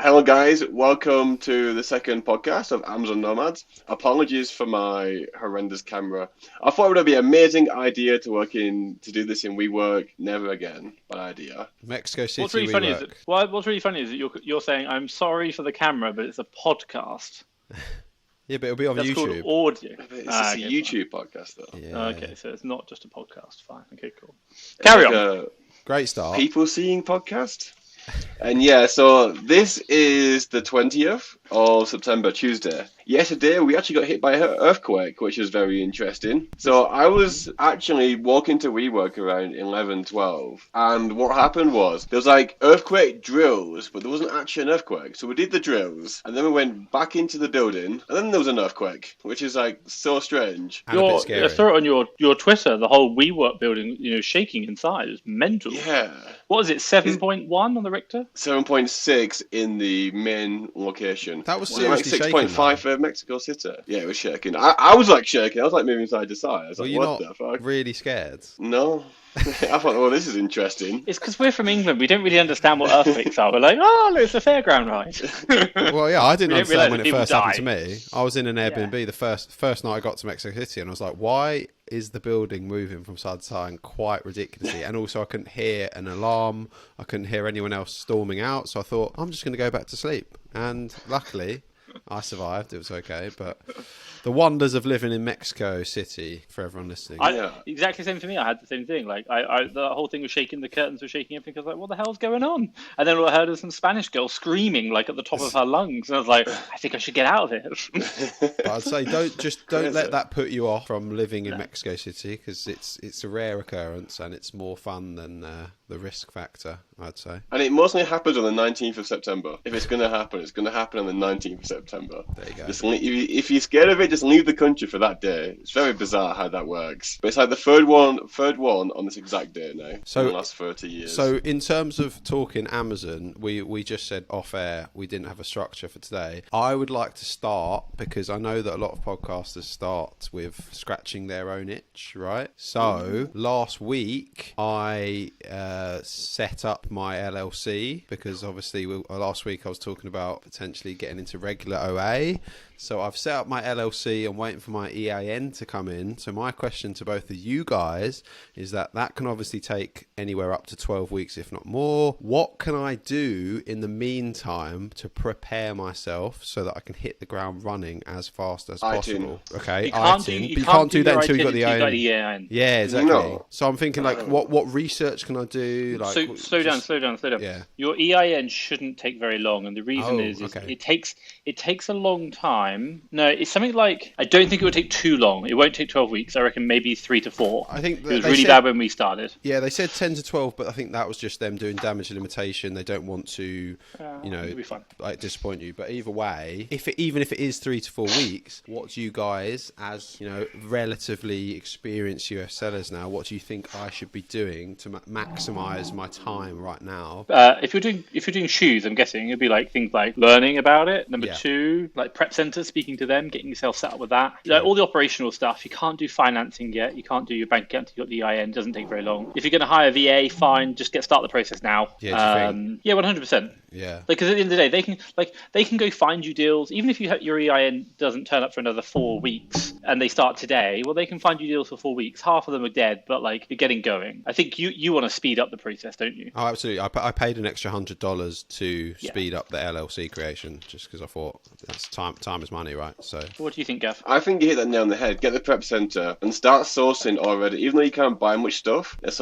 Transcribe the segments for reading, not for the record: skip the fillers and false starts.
Hello, guys. Welcome to the second podcast of Amazon Nomads. Apologies for my horrendous camera. I thought it would be an amazing idea to do this in WeWork. Never again. Bad idea. Mexico City. What's really funny is that you're saying I'm sorry for the camera, but it's a podcast. Yeah, but it'll be on That's YouTube. called audio. It's just a YouTube podcast, though. Yeah. Okay, so it's not just a podcast. Fine. Okay, cool. Carry on. A Great start. people seeing podcast. And yeah, so this is the 20th of September, Tuesday. Yesterday, we actually got hit by an earthquake, which was very interesting. So I was actually walking to WeWork around 11, 12. And what happened was, there was like earthquake drills, but there wasn't actually an earthquake. So we did the drills, and then we went back into the building, and then there was an earthquake, which is like so strange. And a bit scary. I saw it on your Twitter. The whole WeWork building, shaking inside. It was mental. Yeah. What was it? 7.1 on the Richter? 7.6 in the main location. That was Well, like seriously 6.5 for Mexico City. Yeah, it was shaking. I was like shaking. I was like moving side to side. I was Were like, you what not the fuck? really scared? No. I thought, oh, this is interesting. It's because we're from England. We don't really understand what earthquakes are. We're like, oh, look, it's a fairground ride. Well, yeah, I didn't We didn't understand when realise it people first happened to me. I was in an Airbnb Yeah. the first night I got to Mexico City, and I was like, why is the building moving from side to side quite ridiculously? And also I couldn't hear an alarm. I couldn't hear anyone else storming out. So I thought, I'm just going to go back to sleep. And luckily, I survived. It was okay. But the wonders of living in Mexico City, for everyone listening. Yeah. Exactly the same for me. I had the same thing. Like, the whole thing was shaking. The curtains were shaking. Everything. I was like, what the hell's going on? And then all I heard was some Spanish girl screaming, like at the top of her lungs. And I was like, I think I should get out of here. But I'd say don't let that put you off from living in Mexico City, because it's a rare occurrence and it's more fun than the risk factor, I'd say. And it mostly happens on the 19th of September. If it's going to happen, it's going to happen on the 19th of September. There you go. Just if you're scared of it, just leave the country for that day. It's very bizarre how that works. But it's like the third one on this exact day now. So- in the last 30 years. So in terms of talking Amazon, we just said off air we didn't have a structure for today. I would like to start, because I know that a lot of podcasters start with scratching their own itch, right? So last week I set up my LLC, because obviously last week I was talking about potentially getting into regular OA. So I've set up my LLC. I'm waiting for my EIN to come in. So my question to both of you guys is that can obviously take anywhere up to 12 weeks, if not more. What can I do in the meantime to prepare myself so that I can hit the ground running as fast as possible? Okay, You can't ITIN. do, But you can't do that your until you've got the ITIN EIN. Yeah, exactly. No. So I'm thinking, like, what research can I do? Like, So slow down. Yeah. Your EIN shouldn't take very long, and the reason is okay. it takes a long time. No, it's something like, I don't think it would take too long. It won't take 12 weeks. I reckon maybe 3 to 4. I think It was they really said- bad when we started. Yeah, they said 10 to 12, but I think that was just them doing damage limitation. They don't want to, It'll be fine. like, disappoint you. But either way, even if it is 3 to 4 weeks, what do you guys, as relatively experienced US sellers now, what do you think I should be doing to maximize my time right now? If you're doing shoes, I'm guessing it'd be like things like learning about it. Number Yeah. 2, like prep center, speaking to them, getting yourself set up with that. Like, all the operational stuff. You can't do financing yet. You can't do your bank account until you got the EIN. It doesn't take very long. If you're going to hire a VA, fine. Just start the process now. Yeah, do you think? Yeah, 100%. Yeah. Because at the end of the day, they can go find you deals. Even if your EIN doesn't turn up for another 4 weeks and they start today, well, they can find you deals for 4 weeks. Half of them are dead, but like, you're getting going. I think you want to speed up the process, don't you? Oh, absolutely. I paid an extra $100 to Yeah. speed up the LLC creation, just because I thought that's time is money, right? So What do you think, Gav? I think you hit that nail on the head. Get the prep center and start sourcing already. Even though you can't buy much stuff, it's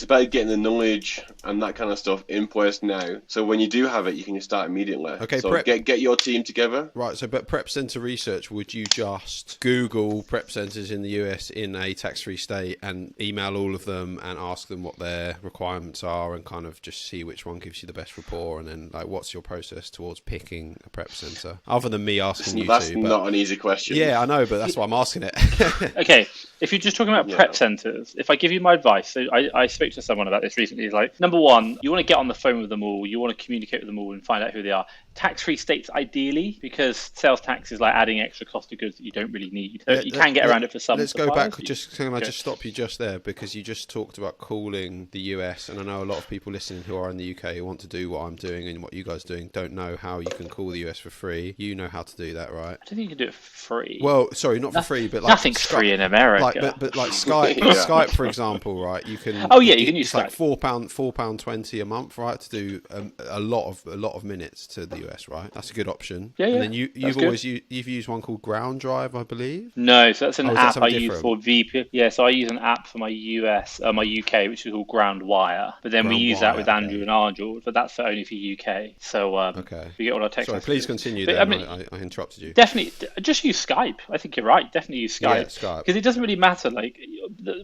about getting the knowledge and that kind of stuff in place now. So when you do have it, you can just start immediately. Okay, so prep- get your team together. Right, so but prep center research, would you just Google prep centers in the US in a tax-free state and email all of them and ask them what their requirements are and kind of just see which one gives you the best rapport, and then like what's your process towards picking a prep center? Other than me asking you That's to, but not an easy question. question. Yeah, I know, but that's why I'm asking it. Okay, if you're just talking about Yeah. prep centers, if I give you my advice, so I spoke to someone about this recently. It's like, number one, you want to get on the phone with them all, you want to communicate with them all and find out who they are. Tax-free states ideally, because sales tax is like adding extra cost of goods that you don't really need. So you can get around it for some. Let's go back. suppliers. Can I just stop you just there, because you just talked about calling the US, and I know a lot of people listening who are in the UK who want to do what I'm doing and what you guys are doing don't know how you can call the US for free. You know how to do that, right? I don't think you can do it for free. Well, sorry, not for free, but like Nothing's free in America. but like Skype, Yeah. Skype for example, right? You can. Oh, yeah, you can use it's like Skype. £4.20 a month, right? To do a lot of minutes to the US, right? That's a good option. Yeah, And yeah, then that's good. you've used one called Ground Drive, I believe. No, so that's an Oh, is that app I something use different? for VP. Yeah, so I use an app for my my UK, which is called Groundwire. But then we use that Groundwire, with Andrew okay. and Arjun, but that's only for UK. So Okay. we get all our text Sorry, messages. please continue. But, Then I mean, I interrupted you. definitely, just use Skype. I think you're right. Definitely use Yeah, Skype. Skype. Because it doesn't really matter. Like,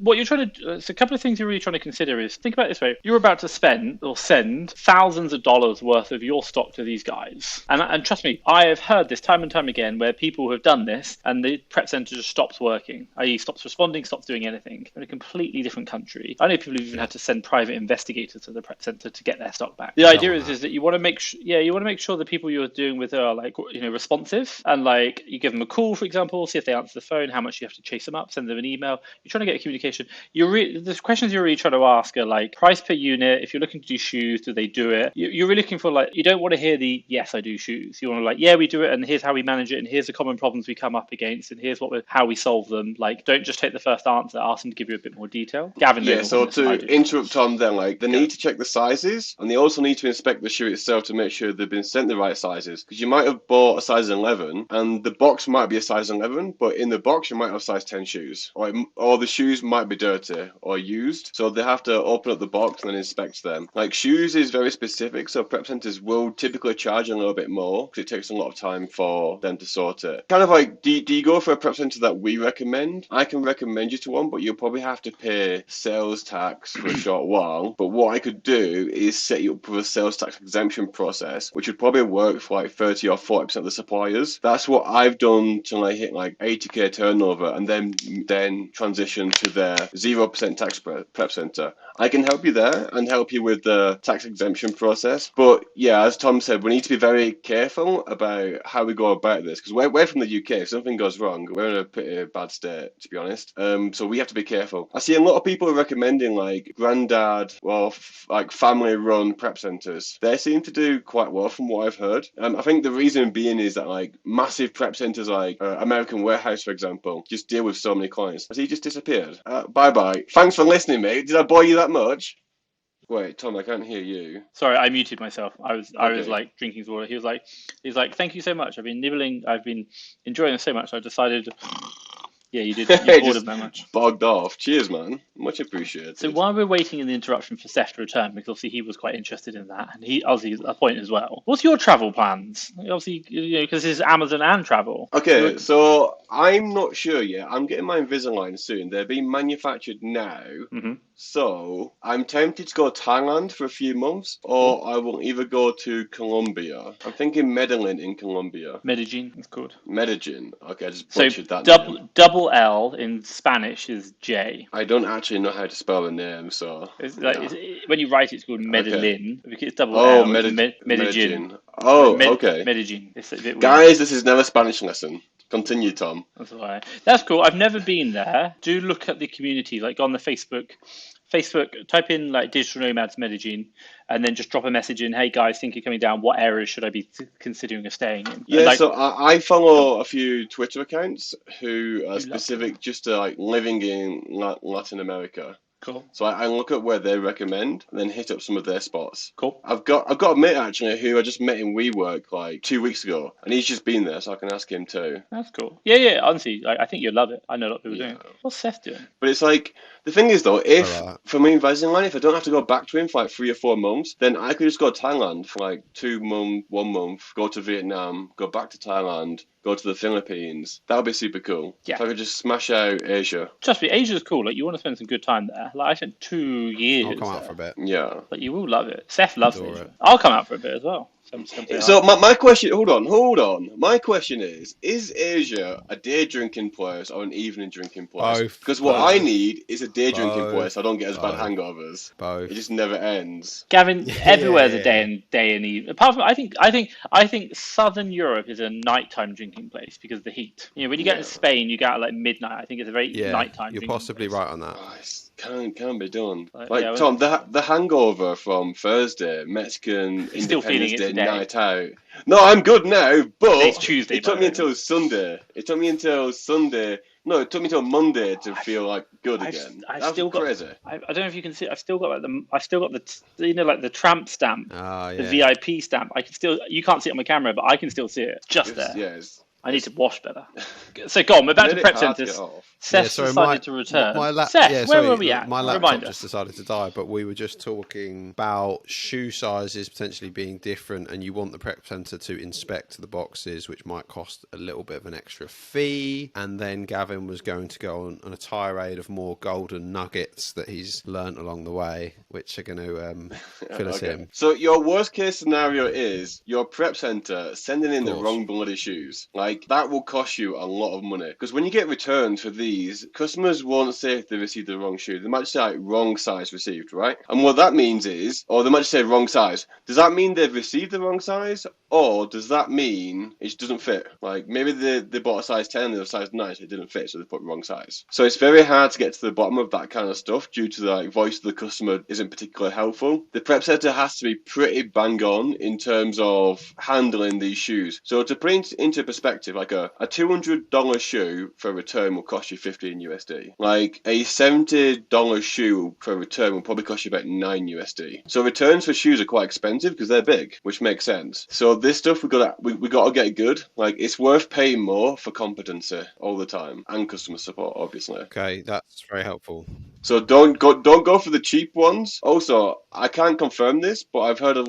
what you're trying to. So a couple of things you're really trying to consider is think about it this way: you're about to spend or send thousands of dollars worth of your stock to these guys, and trust me, I have heard this time and time again where people have done this and the prep center just stops working, i.e., stops responding, stops doing anything. In a completely different country, I know people who've even had to send private investigators to the prep center to get their stock back. The idea is that you want to make you want to make sure the people you're doing with are like responsive, and like you give them a call, for example, see if they answer the phone, how much you have to chase them up, send them an email. You're trying to get a communication. The questions you're really trying to ask are like price per unit. If you're looking to do shoes, do they do it? You're really looking for like, you don't want to hear the yes I do shoes. You want to like, yeah, we do it, and here's how we manage it, and here's the common problems we come up against, and here's how we solve them. Like, don't just take the first answer. Ask them to give you a bit more detail. Gavin, Yeah, so to interrupt Tom then, like, they need to check the sizes, and they also need to inspect the shoe itself to make sure they've been sent the right sizes. Because you might have bought a size 11, and the box might be a size 11, but in the box you might have size 10 shoes. Or the shoes might be dirty or used, so they have to open up the box and then inspect them. Like, shoes is very specific, so prep centers will typically charge a little bit more, because it takes a lot of time for them to sort it. Kind of like, do you go for a prep center that we recommend? I can recommend you to one, but you'll probably have to pay sales tax for a short while. But what I could do is set you up with a sales tax exemption process, which would probably work for like 30 or 40% of the suppliers. That's what I've done till I hit like 80k turnover, and then transition to their 0% tax prep center. I can help you there and help you with the tax exemption process. But yeah, as Tom said, we need to be very careful about how we go about this, because we're from the UK. If something goes wrong, we're in a pretty bad state, to be honest. So we have to be careful. I see a lot of people are recommending like Grandad or like family-run prep centers. They seem to do quite well from what I've heard. I think the reason being is that like massive prep centers like American Warehouse, for example, just deal with so many clients. Has he just disappeared? Bye-bye. Thanks for listening, mate. Did I bore you that much? Wait, Tom, I can't hear you. Sorry, I muted myself. I was Okay. like drinking some water. He's like, thank you so much. I've been nibbling. I've been enjoying this so much. I decided. Yeah, you did. You bored Just him that much. bogged off. Cheers, man. Much appreciated. So while we're waiting in the interruption for Seth to return, because obviously he was quite interested in that, and he obviously a point as well. What's your travel plans? Obviously, because this is Amazon and travel. Okay, so I'm not sure yet. I'm getting my Invisalign soon. They're being manufactured now. Mhm. So I'm tempted to go to Thailand for a few months, or I will either go to Colombia. I'm thinking Medellin in Colombia. Medellin, it's called. Medellin. Okay, I just So butchered that name. double L in Spanish is J. I don't actually know how to spell the name, so. It's like when you write it, it's called Medellin because it's double Oh, L. Medellin. Medellin. Oh, okay. Medellin. It's a bit weird. Guys, this is never a Spanish lesson. Continue, Tom. That's why. That's cool. I've never been there. Do look at the community, like on the Facebook, type in like Digital Nomads Medellin, and then just drop a message in, hey guys, think you're coming down, what areas should I be considering staying in? Yeah, Like, so I follow a few Twitter accounts who are specific just to like living in Latin America. cool. So I look at where they recommend and then hit up some of their spots. Cool. I've got a mate actually who I just met in WeWork like 2 weeks ago, and he's just been there, so I can ask him too. That's cool. Yeah. Honestly, I think you'll love it. I know a lot of people doing it. What's Seth doing? But it's like, the thing is though, if Alright. for me Invisalign, if I don't have to go back to him for like 3 or 4 months, then I could just go to Thailand for like 2 months, 1 month, go to Vietnam, go back to Thailand, go to the Philippines. That would be super cool. Yeah. If I could just smash out Asia. Trust me, Asia's cool. Like, you want to spend some good time there. Like, I spent 2 years I'll come out there. for a bit. Yeah. But you will love it. Seth loves Adore Asia. it. I'll come out for a bit as well. So my question, hold on. My question is Asia a day drinking place or an evening drinking place? Both. Because what Both. I need is a day drinking Both. place so I don't get as bad Both. hangovers. Both. It just never ends. Gavin, everywhere's a Yeah. day and evening. Apart from, I think Southern Europe is a nighttime drinking place because of the heat. You know, when you get Yeah. to Spain, you get out like midnight. I think it's a very Yeah, nighttime. you're drinking possibly place. right on that. Oh, can't be done. Like, Like yeah, Tom, the hangover from Thursday, Mexican You're still feeling Independence it Day today. night out. No, I'm good now, but Today's Tuesday, it took by me the way. until Sunday. It took me until Sunday. No, it took me until Monday to feel like good I've again. I've That's still got. crazy. I don't know if you can see. I've still got the you know, like the tramp stamp, Ah, the yeah. VIP stamp. I can still. You can't see it on my camera, but I can still see it just there. Yes. I need to wash better. So go on. We're back to Made it prep hard to centers. get off. Seth decided to return. Seth, where were we at? My Remind laptop us. just decided to die, but we were just talking about shoe sizes potentially being different, and you want the prep centre to inspect the boxes, which might cost a little bit of an extra fee. And then Gavin was going to go on a tirade of more golden nuggets that he's learnt along the way, which are going to fill us in. So your worst case scenario is your prep center sending in the course. wrong bloody shoes. Like that will cost you a lot of money because when you get returns for these, customers won't say if they received the wrong shoe. They might say like, wrong size received, right? And what that means is, or they might just say wrong size. Does that mean they've received the wrong size, or does that mean it doesn't fit? Like maybe they bought a size 10 and a size 9, so it didn't fit, so they put wrong size. So it's very hard to get to the bottom of that kind of stuff due to the like, voice of the customer isn't particularly helpful. The prep center has to be pretty bang on in terms of handling these shoes. So to put it into perspective, like a $200 shoe for a return will cost you 15 USD. Like a $70 shoe for a return will probably cost you about 9 USD. So returns for shoes are quite expensive because they're big, which makes sense. So this stuff we got to get good. Like it's worth paying more for competency all the time and customer support, obviously. Okay, that's very helpful. So don't go for the cheap ones. Also, I can't confirm this, but I've heard a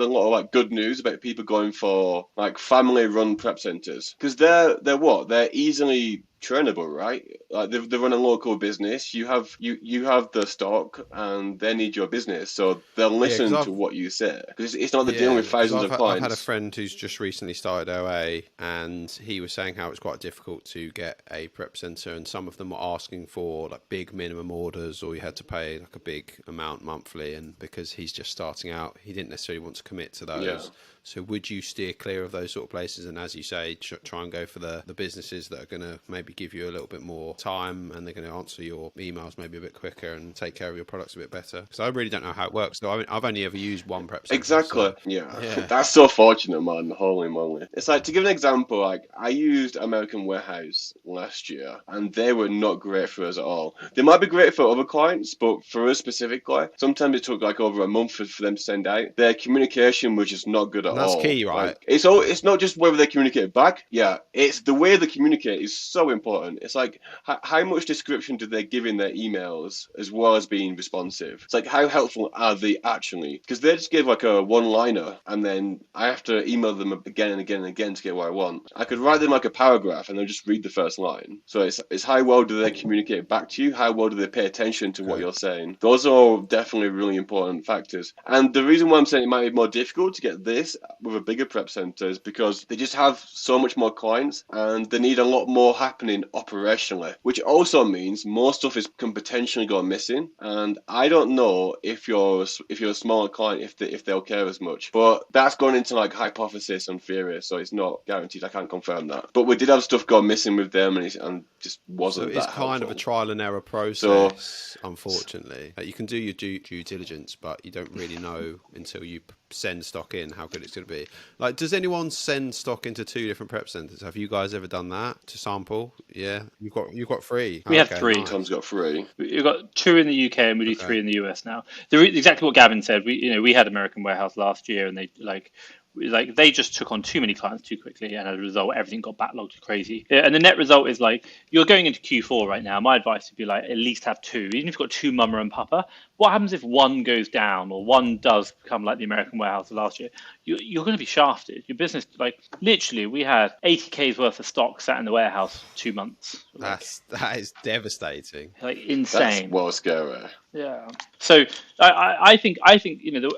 lot of like good news about people going for like family-run prep centers because they're easily trainable, right? Like they run a local business. You have the stock, and they need your business, so they'll listen to what you say because it's not they're dealing with thousands of clients. I've had a friend who's just recently started OA, and he was saying how it's quite difficult to get a prep center, and some of them were asking for like big minimum orders, or you had to pay like a big amount monthly, and because he's just starting out, he didn't necessarily want to commit to those. Yeah. So would you steer clear of those sort of places, and as you say, try and go for the businesses that are going to maybe give you a little bit more time, and they're going to answer your emails maybe a bit quicker and take care of your products a bit better? Because I really don't know how it works. So I've only ever used one prep center. Exactly. So, yeah. That's so fortunate, man. Holy moly. It's like, to give an example, like I used American Warehouse last year, and they were not great for us at all. They might be great for other clients, but for us specifically, sometimes it took like over a month for them to send out. Their communication was just not good at all. That's key, right? Like, it's not just whether they communicate back. Yeah, it's the way they communicate is so important. It's like how much description do they give in their emails as well as being responsive. It's like how helpful are they actually? Because they just give like a one-liner, and then I have to email them again and again and again to get what I want. I could write them like a paragraph and they'll just read the first line. So it's how well do they communicate back to you? How well do they pay attention to what you're saying? Those are definitely really important factors. And the reason why I'm saying it might be more difficult to get this with a bigger prep center is because they just have so much more clients and they need a lot more happening operationally, which also means more stuff can potentially go missing. And I don't know if you're a smaller client if they'll care as much, but that's going into like hypothesis and theory, so it's not guaranteed. I can't confirm that, but we did have stuff go missing with them, and just wasn't. So it's that kind helpful. of a trial and error process, unfortunately. You can do your due diligence, but you don't really know until you send stock in how good it's going to be. Like, does anyone send stock into 2 different prep centers? Have you guys ever done that to sample? Yeah, you've got 3. We have 3. Nice. Tom's got 3. We've got 2 in the UK and we do 3 in the US now. Exactly what Gavin said. We had American Warehouse last year, and they just took on too many clients too quickly, and as a result, everything got backlogged crazy. And the net result is like you're going into Q4 right now. My advice would be like at least have 2, even if you've got 2 mama and papa. What happens if one goes down or one does become like the American Warehouse last year? You're going to be shafted. Your business, like literally, we had 80K's worth of stock sat in the warehouse 2 months. That is devastating. Like That's insane. well scary. Yeah. So I think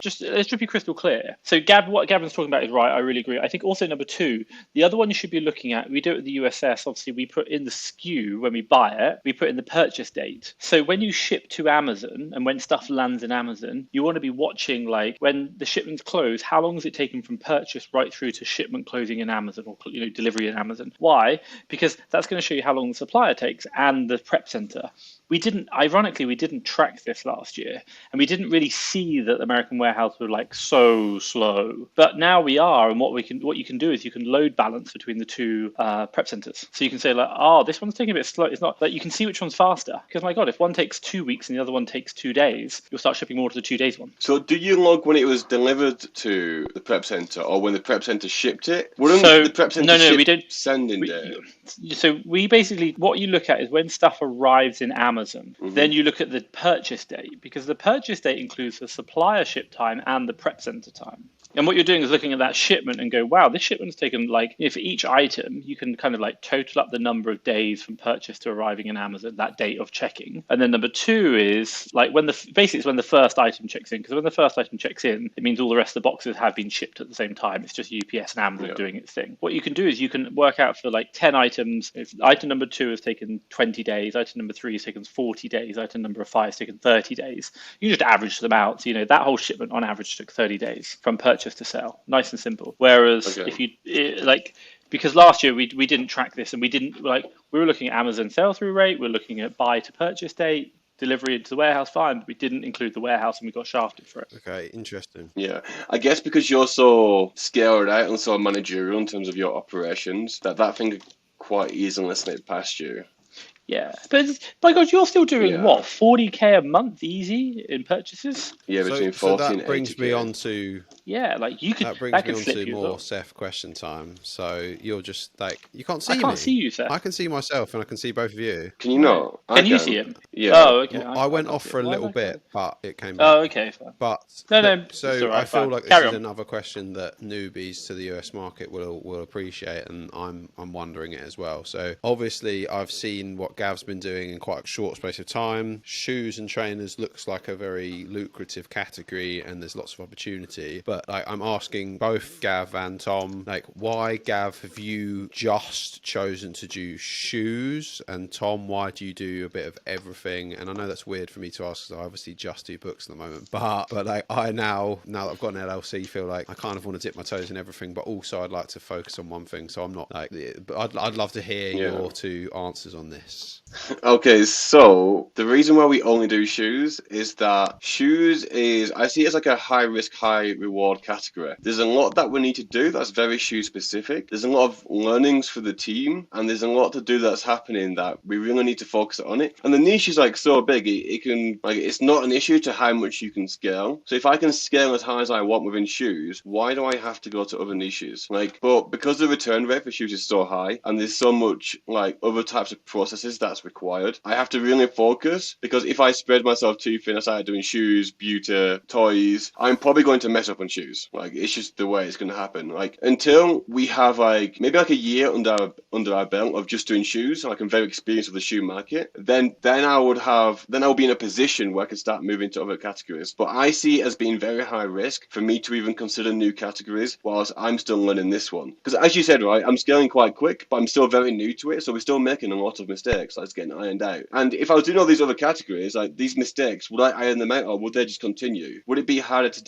just let's be crystal clear. So what Gavin's talking about is right. I really agree. I think also number two, the other one you should be looking at. We do it at the USS. Obviously, we put in the SKU when we buy it. We put in the purchase date. So when you ship to Amazon and when stuff lands in Amazon, you want to be watching like when the shipments close. How long is it taking from purchase right through to shipment closing in Amazon or delivery in Amazon? Why? Because that's going to show you how long the supplier takes and the prep center. We didn't track this last year, and we didn't really see that American warehouse were like so slow. But now we are, and what you can do is you can load balance between the two prep centers. So you can say like, oh, this one's taking a bit slow. It's not like you can see which one's faster. Because my God, if one takes 2 weeks and the other one takes 2 days, you'll start shipping more to the 2 days one. So do you log when it was delivered to the prep center or when the prep center shipped it? The prep center we don't sending date? So we basically, what you look at is when stuff arrives in Amazon, then you look at the purchase date, because the purchase date includes the supplier ship time and the prep center time. And what you're doing is looking at that shipment and go, wow, this shipment's taken like, for each item, you can kind of like total up the number of days from purchase to arriving in Amazon, that date of checking. And then number two is like basically it's when the first item checks in, because when the first item checks in, it means all the rest of the boxes have been shipped at the same time. It's just UPS and Amazon doing its thing. What you can do is you can work out for like 10 items. If item number 2 has taken 20 days, item number 3 has taken 40 days, item number 5 has taken 30 days. You just average them out. So, that whole shipment on average took 30 days from purchase to sell. Nice and simple. Whereas if you because last year we didn't track this, and we were looking at Amazon sell-through rate, we're looking at buy to purchase date, delivery into the warehouse, fine, but we didn't include the warehouse and we got shafted for it. Okay, interesting. Yeah, I guess because you're so scaled out and so managerial in terms of your operations, that thing could quite easily slip past you. Yeah, but my God, you're still doing what, 40k a month easy in purchases? Yeah, between 40 and 80k. That brings me on to you could. That brings me on to more Seth question time. So you're just like, you can't see me. I can't see you, Seth. I can see myself, and I can see both of you. Can you not? Can you see him? Yeah. Oh, okay. I went off for a little bit, but it came back. Oh, okay. Fine. But no. So right, I feel fine. like this Carry is on. another question that newbies to the US market will appreciate, and I'm wondering it as well. So obviously, I've seen what Gav's been doing in quite a short space of time. Shoes and trainers looks like a very lucrative category, and there's lots of opportunity. But I'm asking both Gav and Tom, why, Gav, have you just chosen to do shoes, and Tom, why do you do a bit of everything? And I know that's weird for me to ask, because I obviously just do books at the moment. But I now that I've got an LLC, feel like I kind of want to dip my toes in everything, but also I'd like to focus on one thing. So I'm not but I'd love to hear your two answers on this. Okay, so the reason why we only do shoes is that shoes I see it as like a high risk, high reward category. There's a lot that we need to do that's very shoe specific. There's a lot of learnings for the team, and there's a lot to do that's happening that we really need to focus on it. And the niche is so big, it can it's not an issue to how much you can scale. So if I can scale as high as I want within shoes, why do I have to go to other niches? But because the return rate for shoes is so high, and there's so much other types of processes that's required, I have to really focus, because if I spread myself too thin, I started doing shoes, beauty, toys, I'm probably going to mess up on shoes. It's just the way it's going to happen. Until we have maybe a year under our belt of just doing shoes, and I'm very experienced with the shoe market, then I will be in a position where I can start moving to other categories. But I see it as being very high risk for me to even consider new categories whilst I'm still learning this one. Because as you said, I'm scaling quite quick, but I'm still very new to it, so we're still making a lot of mistakes that's getting ironed out. And if I was doing all these other categories, these mistakes, would I iron them out, or would they just continue? Would it be harder to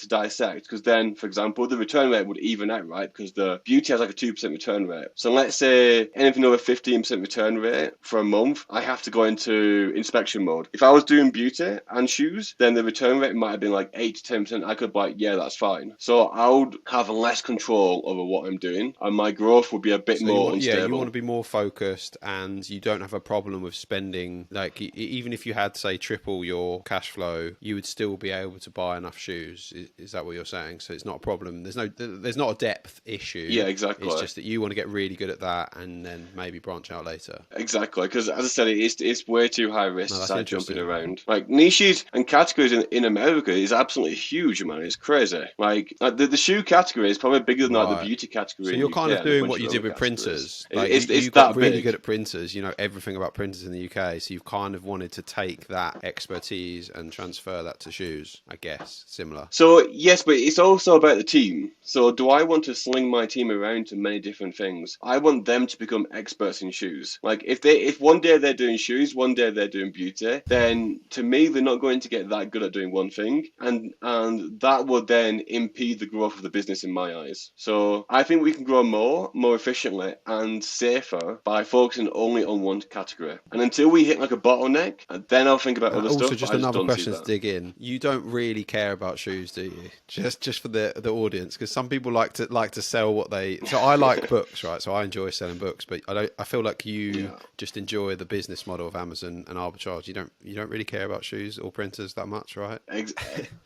dissect? Because then, for example, the return rate would even out, right? Because the beauty has a 2% return rate. So let's say anything over 15% return rate for a month, I have to go into inspection mode. If I was doing beauty and shoes, then the return rate might have been 8 to 10%. I could be yeah, that's fine. So I would have less control over what I'm doing, and my growth would be a bit more unstable. Yeah, you want to be more focused, and you don't have a problem with spending. Even if you had, say, triple your cash flow, you would still be able to buy enough shoes. Is that what you're saying? So it's not a problem. There's not a depth issue. Yeah, exactly. It's just that you want to get really good at that, and then maybe branch out later. Exactly, because as I said, it's way too high risk to start jumping around. Niches and categories in America is absolutely huge, man. It's crazy. The shoe category is probably bigger than the beauty category. So you're kind of doing what you did with printers. It's you that got really big. good at printers. everything about printers in the UK, so you've kind of wanted to take that expertise and transfer that to shoes, I guess, similar. So yes, but it's also about the team. So do I want to sling my team around to many different things? I want them to become experts in shoes. Like if one day they're doing shoes, one day they're doing beauty, then to me they're not going to get that good at doing one thing, and that will then impede the growth of the business in my eyes. So I think we can grow more efficiently and safer by focusing only on one category. And until we hit like a bottleneck, then I'll think about other stuff. Also, just but I another don't see question to that. dig in. You don't really care about shoes, do you? Just for the audience, because some people like to sell what they. So I like books, right? So I enjoy selling books, but I feel like you just enjoy the business model of Amazon and arbitrage. You don't really care about shoes or printers that much, right?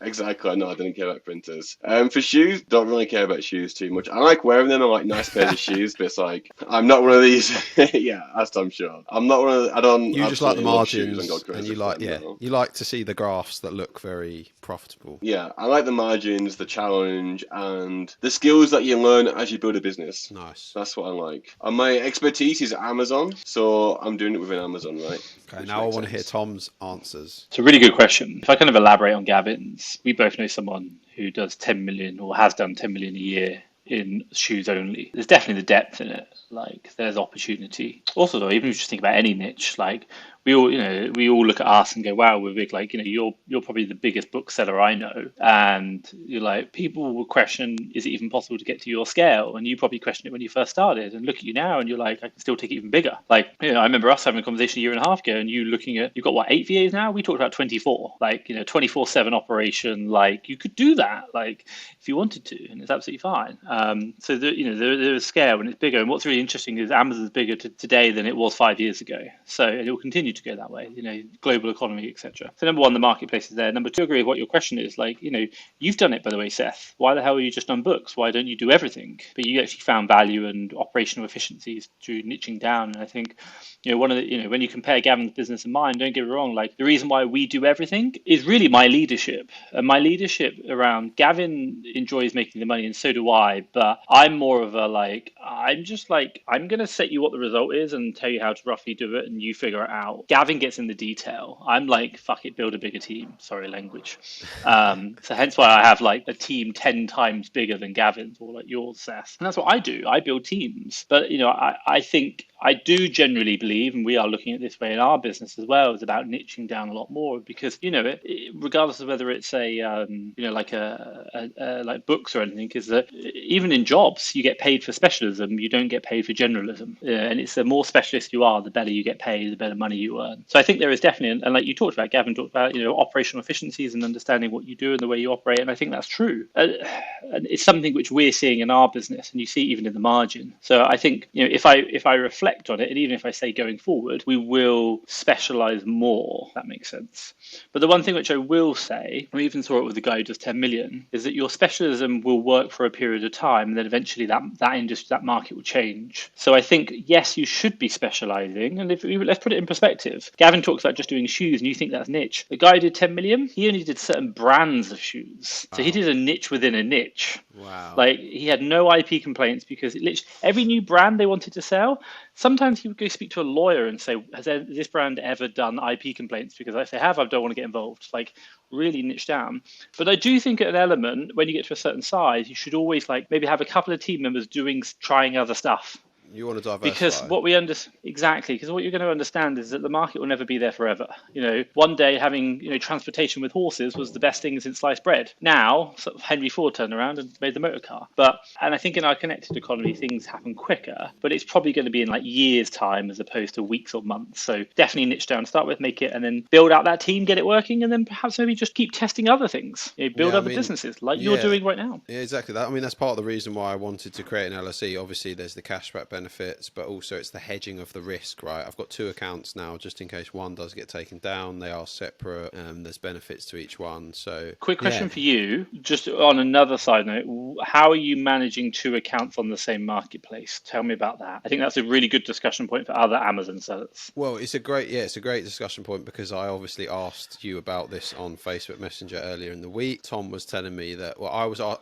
Exactly. No, I didn't care about printers. For shoes, don't really care about shoes too much. I like wearing them. I like nice pairs of shoes, but it's like I'm not one of these. Yeah, as Tom sure. I'm not one of. I don't. You just like the absolutely love shoes margins, go crazy and you for like them, no. you like to see the graphs that look very profitable. Yeah, I like the margins, the challenge, and the skills that you learn as you build a business. Nice. That's what I like. And my expertise is Amazon, so I'm doing it within Amazon, right? Okay, Which now I makes want to hear sense. Tom's answers. It's a really good question. If I kind of elaborate on Gavin's, we both know someone who does 10 million or has done 10 million a year in shoes only. There's definitely the depth in it. Like there's opportunity. Also though, even if you just think about any niche, like we all look at us and go, wow, we're big. Like, you're probably the biggest bookseller I know. And you're like, people will question, is it even possible to get to your scale? And you probably questioned it when you first started, and look at you now and you're like, I can still take it even bigger. Like, I remember us having a conversation a year and a half ago and you looking at, you've got what, 8 VAs now? We talked about 24, like, 24/7 operation. Like you could do that, like if you wanted to, and it's absolutely fine. So there is scale and it's bigger. And what's really interesting is Amazon's bigger today than it was 5 years ago. So it will continue to go that way, global economy, etc. So number one, the marketplace is there. Number two, I agree with what your question is. Like, you've done it, by the way, Seth. Why the hell are you just done books? Why don't you do everything? But you actually found value and operational efficiencies through niching down. And I think, one of the, when you compare Gavin's business and mine, don't get me wrong, like the reason why we do everything is really my leadership. And my leadership around Gavin enjoys making the money and so do I, but I'm more of a I'm going to set you what the result is and tell you how to roughly do it and you figure it out. Gavin gets in the detail. I'm like, fuck it, build a bigger team. Sorry, language. So hence why I have like a team 10 times bigger than Gavin's or like yours, Seth. And that's what I do. I build teams. But, I think I do generally believe, and we are looking at this way in our business as well, is about niching down a lot more because, regardless of whether it's like books or anything, is that even in jobs, you get paid for specialism, you don't get paid for generalism. And it's the more specialist you are, the better you get paid, the better money you earn. So I think there is definitely, and like you talked about, Gavin talked about, operational efficiencies and understanding what you do and the way you operate. And I think that's true. And it's something which we're seeing in our business, and you see even in the margin. So I think, if I reflect on it, and even if I say going forward, we will specialize more. If that makes sense. But the one thing which I will say, we even saw it with the guy who does 10 million, is that your specialism will work for a period of time, and then eventually that industry, that market will change. So I think, yes, you should be specializing. And let's put it in perspective. Gavin talks about just doing shoes, and you think that's niche. The guy who did 10 million, he only did certain brands of shoes. So he did a niche within a niche. Wow. Like he had no IP complaints because literally every new brand they wanted to sell, sometimes he would go speak to a lawyer and say, has this brand ever done IP complaints? Because if they have, I don't want to get involved. Like really niche down. But I do think at an element, when you get to a certain size, you should always like maybe have a couple of team members trying other stuff. You want to diversify. Because what you're going to understand is that the market will never be there forever. One day having transportation with horses was the best thing since sliced bread. Now, sort of Henry Ford turned around and made the motor car. And I think in our connected economy, things happen quicker, but it's probably going to be in like years' time as opposed to weeks or months. So definitely niche down, start with, make it, and then build out that team, get it working, and then perhaps maybe just keep testing other things. Build other businesses like you're doing right now. Yeah, exactly that. I mean, that's part of the reason why I wanted to create an LLC. Obviously, there's the cashback benefits, but also it's the hedging of the risk, right? I've got 2 accounts now, just in case one does get taken down. They are separate. There's benefits to each one. So, quick question for you, just on another side note, how are you managing 2 accounts on the same marketplace? Tell me about that. I think that's a really good discussion point for other Amazon sellers. Well, it's a great discussion point because I obviously asked you about this on Facebook Messenger earlier in the week. Tom was telling me that,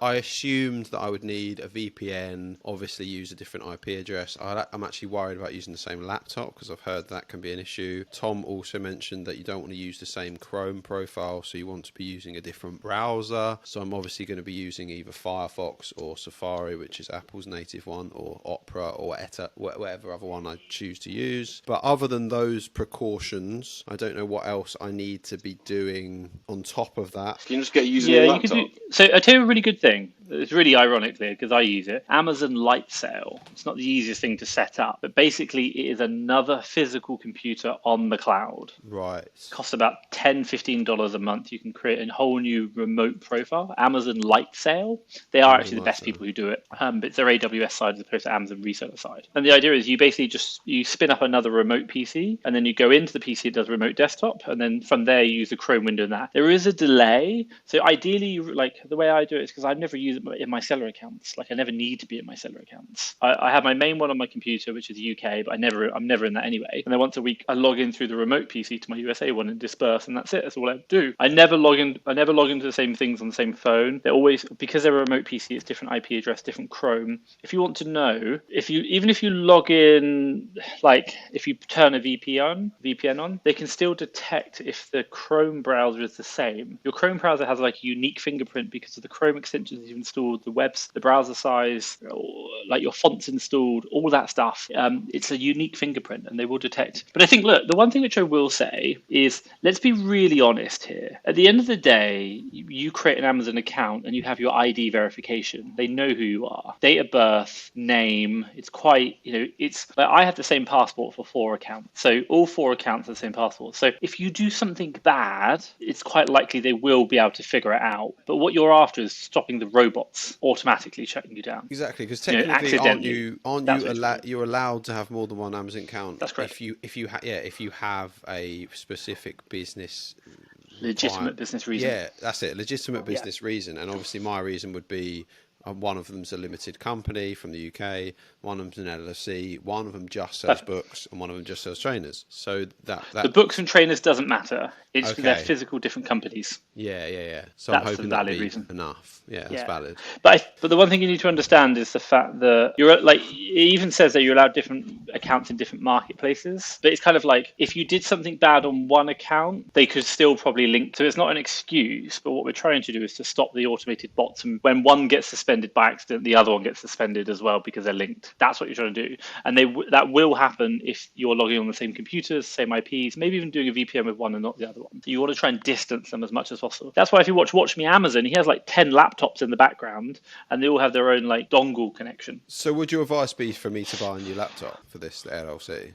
I assumed that I would need a VPN, obviously use a different IP address honest, I'm actually worried about using the same laptop because I've heard that can be an issue. Tom also mentioned that you don't want to use the same Chrome profile, so you want to be using a different browser. So I'm obviously going to be using either Firefox or Safari, which is Apple's native one, or Opera or Eta, whatever other one I choose to use. But other than those precautions, I don't know what else I need to be doing on top of that. Can you just get using your Yeah, laptop? you could do. So I tell you a really good thing. It's really ironic there because I use it. Amazon Lightsail. It's not the easiest thing to set up, but basically it is another physical computer on the cloud. Right. Costs about $10-15 a month. You can create a whole new remote profile. Amazon Lightsail. They are actually the best people who do it, but it's their AWS side as opposed to Amazon reseller side. And the idea is you basically you spin up another remote PC, and then you go into the PC. It does remote desktop, and then from there you use the Chrome window in that. There is a delay, so ideally, like the way I do it is because I've never used it in my seller accounts. Like I never need to be in my seller accounts. I have my main one on my computer, which is UK, but I'm never in that anyway. And then once a week, I log in through the remote PC to my USA one and disperse, and that's it. That's all I do. I never log into the same things on the same phone. They're always, because they're a remote PC, it's different IP address, different Chrome. If you want to know, even if you log in, like if you turn a VPN on, they can still detect if the Chrome browser is the same. Your Chrome browser has like a unique fingerprint because of the Chrome extensions you've installed, the browser size, like your fonts installed, all that stuff. It's a unique fingerprint and they will detect. But I think, look, the one thing which I will say is, let's be really honest here. At the end of the day, you create an Amazon account and you have your ID verification. They know who you are. Date of birth, name. It's quite, it's like I have the same passport for 4 accounts. So all 4 accounts have the same passport. So if you do something bad, it's quite likely they will be able to figure it out. But what you're after is stopping the robots automatically shutting you down. Exactly, because technically, you're allowed to have more than one Amazon account. That's correct. If you have a specific business. Legitimate business reason. Yeah, that's it. Legitimate business reason. And obviously my reason would be one of them's a limited company from the UK, one of them's an LLC, one of them just sells books, and one of them just sells trainers. So that the books and trainers doesn't matter. It's they're physical different companies. Yeah. So that's I'm hoping the valid that'll be reason. enough. Yeah, that's valid. But the one thing you need to understand is the fact that you're like, it even says that you're allowed different accounts in different marketplaces. But it's kind of like if you did something bad on one account, they could still probably link. So it's not an excuse. But what we're trying to do is to stop the automated bots. And when one gets suspended by accident, the other one gets suspended as well because they're linked. That's what you're trying to do. And that will happen if you're logging on the same computers, same IPs, maybe even doing a VPN with one and not the other one. So you want to try and distance them as much as possible. That's why if you watch Me Amazon, he has like 10 laptops in the background and they all have their own like dongle connection. So would your advice be for me to buy a new laptop for this LLC,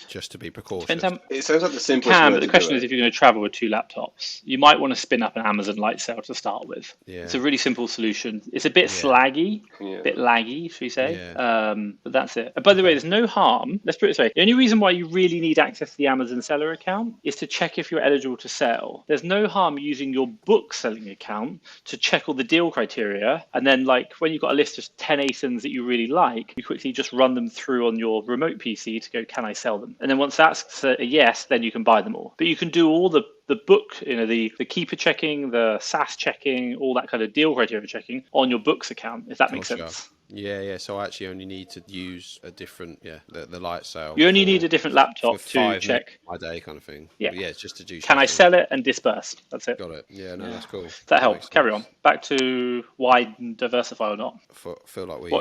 just to be precautious? It sounds like the simplest. But the question is, if you're going to travel with 2 laptops, you might want to spin up an Amazon Lightsail to start with. Yeah. It's a really simple solution. It's a bit slaggy, a bit laggy, should we say? Yeah. But that's it. By the way, there's no harm. Let's put it this way. The only reason why you really need access to the Amazon seller account is to check if you're eligible to sell. There's no harm using your book selling account to check all the deal criteria. And then like when you've got a list of 10 ASINs that you really like, you quickly just run them through on your remote PC to go, can I sell them? And then once that's a yes, then you can buy them all. But you can do all the book, the keeper checking, the SaaS checking, all that kind of deal criteria checking on your books account, if that makes sense. Yeah. So I actually only need to use a different, the Lightsail. You only need a different laptop to check. My day kind of thing. Yeah. Yeah, just to do. Can I sell it and disperse? That's it. Got it. Yeah, no, that's cool. That helps. Carry on. Back to why diversify or not. Feel like we.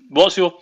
What's your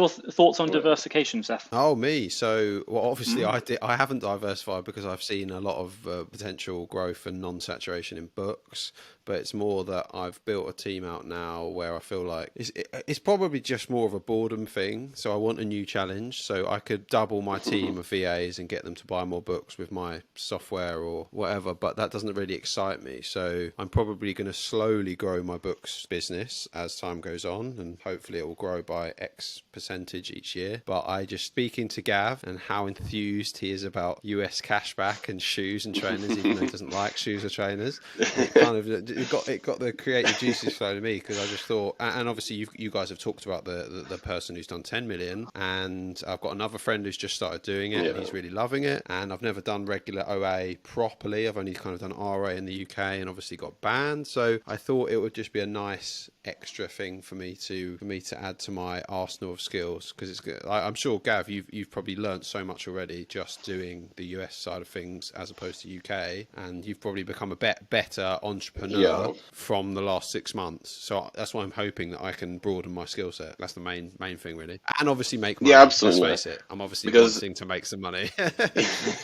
thoughts on diversification, Seth? Oh, me. So, obviously, I haven't diversified because I've seen a lot of potential growth and non-saturation in books. But it's more that I've built a team out now where I feel like it's probably just more of a boredom thing. So I want a new challenge. So I could double my team of VAs and get them to buy more books with my software or whatever. But that doesn't really excite me. So I'm probably going to slowly grow my books business as time goes on. And hopefully it will grow by X percentage each year. But speaking to Gav and how enthused he is about US cashback and shoes and trainers, even though he doesn't like shoes or trainers, it kind of it got the creative juices flowing to me, because I just thought, and obviously you guys have talked about the person who's done 10 million, and I've got another friend who's just started doing it, and he's really loving it. And I've never done regular OA properly. I've only kind of done RA in the UK, and obviously got banned. So I thought it would just be a nice extra thing for me to add to my arsenal of skills, because it's good. I'm sure, Gav, you've probably learnt so much already just doing the US side of things as opposed to UK, and you've probably become a better entrepreneur from the last 6 months. So that's why I'm hoping that I can broaden my skill set. That's the main thing, really, and obviously make money. Yeah, absolutely. Let's face it, I'm obviously wanting to make some money.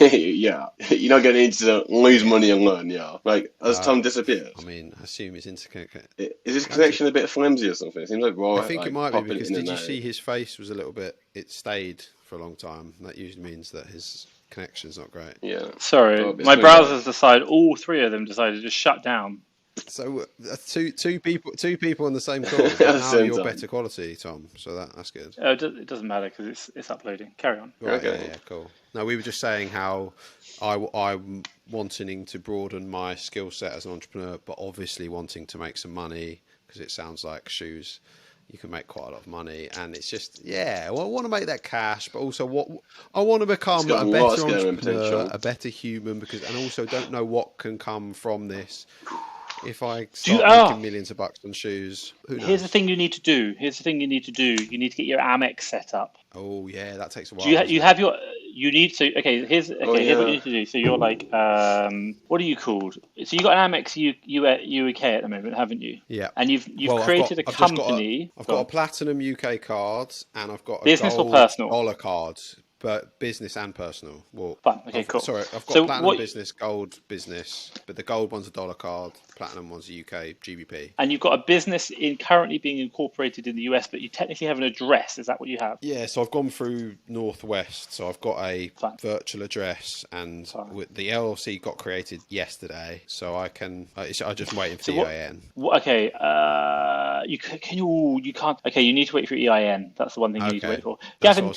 Yeah, you're not going to need to lose money and learn. Yeah, like as Tom disappears. I mean, I assume he's interconnected. Is his connection a bit flimsy or something? It seems like raw. I think it might be, because did you out. see his face was a little bit? It stayed for a long time. That usually means that his connection's not great. Yeah. Sorry, my browsers decided. All three of them decided to just shut down. So two people on the same call. Now you're better quality, Tom. So that's good. It doesn't matter because it's uploading. Carry on. Right, okay. Yeah, cool. No, we were just saying how I'm wanting to broaden my skill set as an entrepreneur, but obviously wanting to make some money, because it sounds like shoes, you can make quite a lot of money, and it's just, well, I want to make that cash, but also I want to become a better entrepreneur, a better human, and also don't know what can come from this. If I start making millions of bucks on shoes, who knows? Here's the thing you need to do. You need to get your Amex set up. Oh yeah, that takes a while. Here's what you need to do. So you're like, what are you called? So you got an Amex UK at the moment, haven't you? Yeah. And you've created a company. I've got a platinum UK card, and I've got a business gold or personal dollar card. But business and personal. Well, fine. Okay, cool. Sorry, I've got platinum business, gold business, but the gold one's a dollar card, platinum one's a UK GBP. And you've got a business currently being incorporated in the US, but you technically have an address. Is that what you have? Yeah, so I've gone through Northwest, so I've got a virtual address, and the LLC got created yesterday, so I can. I'm just waiting for the EIN. Okay, you can't. Okay, you need to wait for EIN. That's the one thing you need to wait for. Gavin,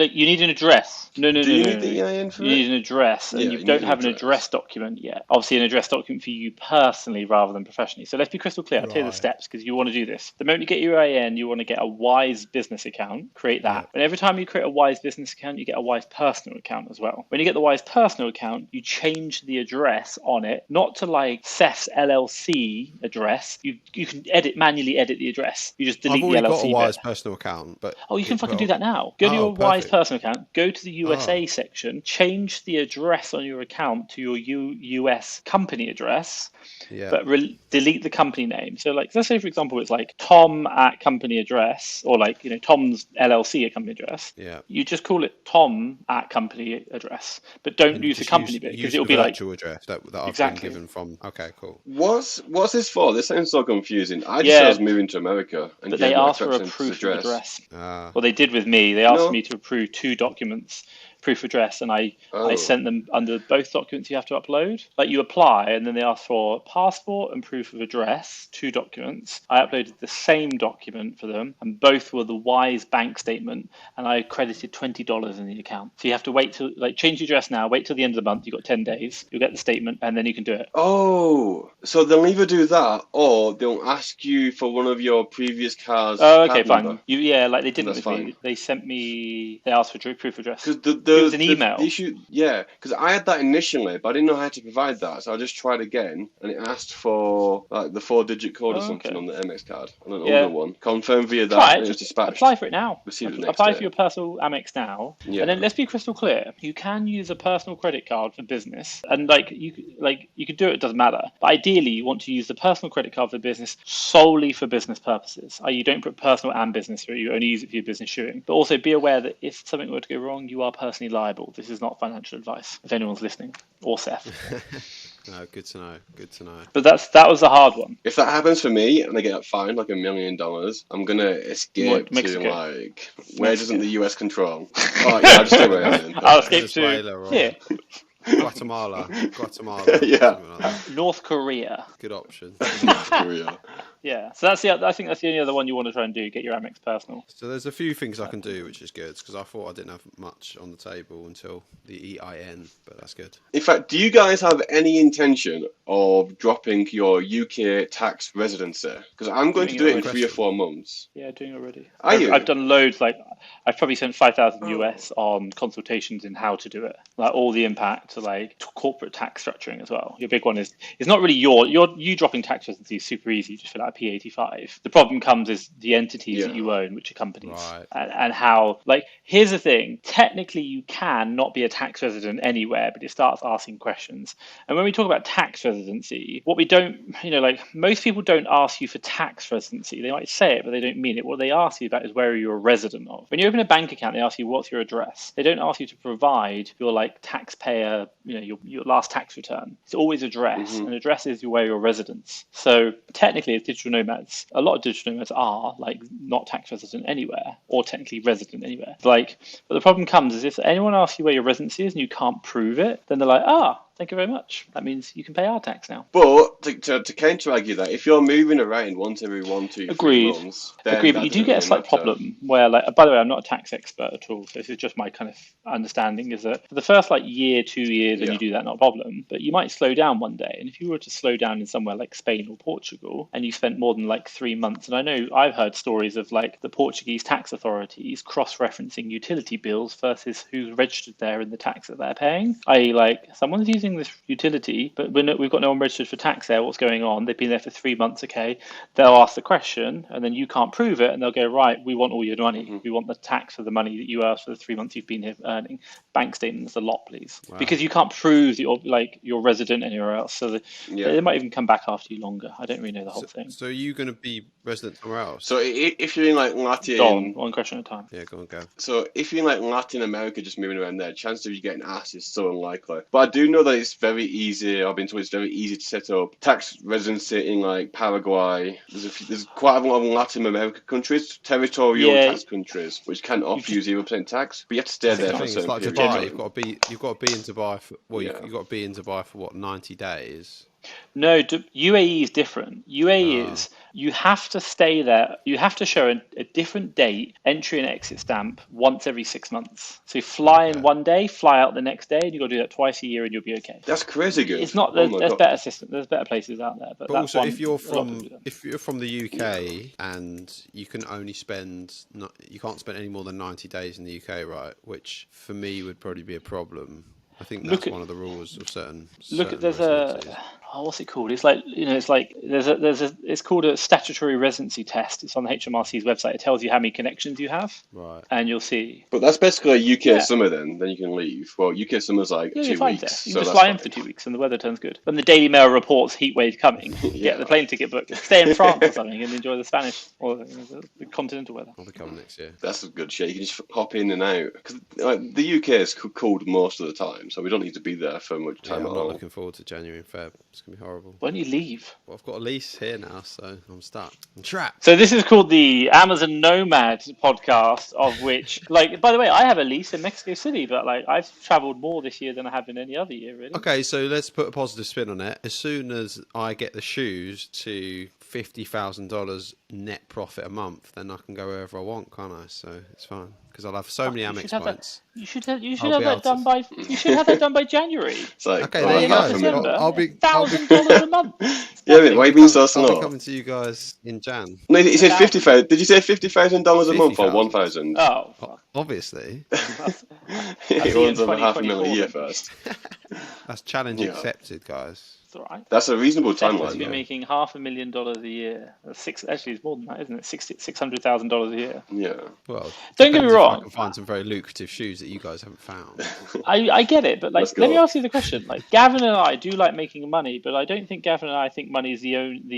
you need an address. No. Do you need the EIN for it? You need an address, and you don't have an address document yet. Obviously, an address document for you personally rather than professionally. So let's be crystal clear. I'll tell you the steps, because you want to do this. The moment you get your EIN, you want to get a Wise business account. Create that. And every time you create a Wise business account, you get a Wise personal account as well. When you get the Wise personal account, you change the address on it, not to like Seth's LLC address. You can manually edit the address. You just delete the LLC. I've already got a Wise personal account, but you can fucking do that now. Go to your Wise personal account, go to the USA section, change the address on your account to your US company address, but delete the company name. So like, let's say for example, it's like Tom at company address, or like, Tom's LLC at company address. Yeah. You just call it Tom at company address, but don't use the company bit, because it'll be like virtual address that I've been given from. Okay, cool. What's this for? This sounds so confusing. I just was moving to America, but they asked for a proof of address. Well, they did with me. They asked me to approve 2 documents, proof of address, and I sent them under both documents you have to upload. Like, you apply, and then they ask for passport and proof of address, 2 documents. I uploaded the same document for them, and both were the Wise bank statement, and I credited $20 in the account. So you have to wait till, change your address now, wait till the end of the month. You've got 10 days. You'll get the statement, and then you can do it. Oh, so they'll either do that, or they'll ask you for one of your previous cards. Oh, okay, fine. They didn't with me. They sent me. They asked for proof of address. Because it was an email. The issue, because I had that initially, but I didn't know how to provide that, so I just tried again, and it asked for like the 4-digit code or something on the MX card, on an older one. Confirm via that, and it was dispatched. Apply for it now. Apply for your personal Amex now, and then let's be crystal clear. You can use a personal credit card for business, and you could do it. It doesn't matter. But ideally, you want to use the personal credit card for business solely for business purposes. You don't put personal and business through. You only use it for your business shoeing. But also be aware that if something were to go wrong, you are personally liable. This is not financial advice, if anyone's listening, or Seth. No, good to know. Good to know. But that was the hard one. If that happens for me and I get fined like $1 million, I'm gonna escape to where doesn't the US control? Oh yeah, I'll just stay where I am. I'll escape to Guatemala. Yeah. North Korea. Good option. North Korea. Yeah, so I think that's the only other one you want to try and do. Get your Amex Personal. So there's a few things I can do, which is good, because I thought I didn't have much on the table until the EIN, but that's good. In fact, do you guys have any intention of dropping your UK tax residency? Because I'm going to do it in 3 or 4 months. Yeah, doing already. I've done loads. Like I've probably spent 5,000 US on consultations in how to do it. Like all the impact to like corporate tax structuring as well. Your big one is it's not really you dropping tax residency is super easy. You just fill out a P85. The problem comes is the entities that you own, which are companies, Right. and how. Like here's the thing: technically, you can not be a tax resident anywhere, but it starts asking questions. And when we talk about tax residency, what we don't, like most people don't ask you for tax residency. They might say it, but they don't mean it. What they ask you about is where you're a resident of. When you open a bank account, they ask you what's your address. They don't ask you to provide your like taxpayer, your last tax return. It's always address, and address is where your residence. So technically, as digital nomads, a lot of digital nomads are like not tax resident anywhere, or technically resident anywhere. But the problem comes is if anyone asks you where your residency is and you can't prove it, then they're like, thank you very much. That means you can pay our tax now. But to counter argue that, if you're moving around once every 1, 2, 3 months, then Agreed, but you do get a slight problem where, like, by the way, I'm not a tax expert at all, so this is just my kind of understanding, is that for the first like year, 2 years, when you do that, not a problem, but you might slow down one day. And if you were to slow down in somewhere like Spain or Portugal, and you spent more than like 3 months, and I know I've heard stories of like the Portuguese tax authorities cross-referencing utility bills versus who's registered there and the tax that they're paying. I.e., like someone's using this utility, but we've got no one registered for tax there. What's going on? They've been there for 3 months. Okay, they'll ask the question, and then you can't prove it, and they'll go, right, we want all your money. We want the tax for the money that you asked for the 3 months you've been here earning. Bank statements a lot, please, because you can't prove that you're resident anywhere else. So they might even come back after you longer. I don't really know the whole thing. So are you going to be resident somewhere else? So if you're in like Latin, one question at a time. Yeah, go. So if you're in like Latin America, just moving around there, chances of you getting asked is so unlikely. But I do know that it's very easy. I've been told it's very easy to set up tax residency in like Paraguay. There's quite a lot of Latin America countries, territorial tax countries, which can offer you 0% tax, but you have to stay there for a certain period. Dubai, you've got to be in Dubai for you've got to be in Dubai for what, 90 days. No, UAE is different. UAE is you have to stay there. You have to show a different date, entry and exit stamp once every 6 months. So you fly in one day, fly out the next day, and you've got to do that twice a year, and you'll be okay. That's crazy good. It's not. There's better systems. There's better places out there. But also, if you're from the UK and you can only you can't spend any more than 90 days in the UK, right? Which for me would probably be a problem. I think that's one of the rules of certain. There's what's it called? It's like it's called a statutory residency test. It's on the HMRC's website. It tells you how many connections you have, right? And you'll see. But that's basically UK summer. Then you can leave. Well, UK summer's like 2 weeks. You can just fly in for 2 weeks, and the weather turns good. When the Daily Mail reports heat wave coming, get the plane ticket booked, stay in France or something, and enjoy the Spanish or the continental weather. I'll be coming next year. That's a good shit. You can just hop in and out because the UK is cold most of the time, so we don't need to be there for much time at all. I'm not looking forward to January and Feb. It's gonna be horrible. When you leave? Well, I've got a lease here now, so I'm stuck. I'm trapped. So this is called the Amazon Nomad podcast, of which, like, by the way, I have a lease in Mexico City, but like I've travelled more this year than I have in any other year, really. Okay, so let's put a positive spin on it. As soon as I get the shoes to $50,000 net profit a month, then I can go wherever I want, can't I? So it's fine because I'll have so many Amex points. You should have that done by. You should have that done by January. It's like, okay, there you go. I'll be $1,000 a month. Yeah, mate, why are you being so slow? I'll be coming to you guys in Jan. No, he said 50,000. Did you say $50,000 a month or 1,000? Oh, obviously. He wants over $500,000 a year first. That's challenge accepted, guys. It's all right. That's a reasonable timeline. To be making $500,000 a year. Actually, it's more than that, isn't it? $600,000 a year. Yeah. Well, don't get me wrong. I can find some very lucrative shoes that you guys haven't found. I get it, but like, let me ask you the question. Like, Gavin and I do like making money, but I don't think Gavin and I think money is the